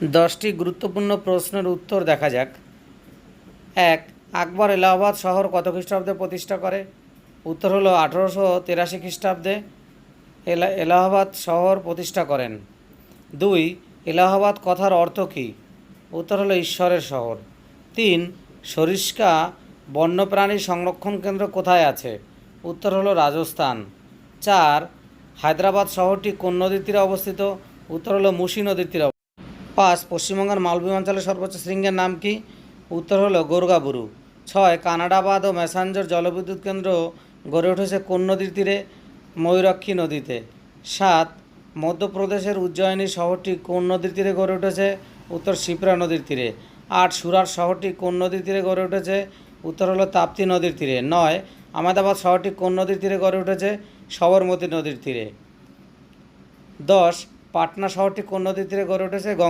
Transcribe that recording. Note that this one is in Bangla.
10টি গুরুত্বপূর্ণ প্রশ্নের উত্তর দেখা যাক। 1. আকবর এলাহাবাদ শহর কত খ্রিস্টাব্দে প্রতিষ্ঠা করে? উত্তর হলো 1883 খ্রিস্টাব্দে এলাহাবাদ শহর প্রতিষ্ঠা করেন। 2. এলাহাবাদ কথার অর্থ কী? উত্তর হলো ঈশ্বরের শহর। 3. সরিস্কা বন্যপ্রাণী সংরক্ষণ কেন্দ্র কোথায় আছে? উত্তর হলো রাজস্থান। 4. হায়দ্রাবাদ শহরটি কোন নদীর তীরে অবস্থিত? উত্তর হলো মুসি নদীর তীরে। 5. পশ্চিমবঙ্গের মালভূমি অঞ্চলের সর্বোচ্চ শৃঙ্গের নাম কি? উত্তর হলো গোর্গাবুরু। 6. কানাডাবাদ ও ম্যাসাঞ্জোর জলবিদ্যুৎ কেন্দ্র গড়ে উঠেছে কোন নদীর তীরে? ময়ূরাক্ষী নদীতে। 7. মধ্যপ্রদেশের উজ্জয়িনী শহরটি কোন নদীর তীরে গড়ে উঠেছে? উত্তর শিপ্রা নদীর তীরে। 8. সুরাট শহরটি কোন নদীর তীরে গড়ে উঠেছে? উত্তর হলো তাপ্তি নদীর তীরে। 9. আহমেদাবাদ শহরটি কোন নদীর তীরে গড়ে উঠেছে? সবরমতী নদীর তীরে। 10. পাটনা শহরটি কোন নদীর তীরে গড়ে উঠেছে? গঙ্গা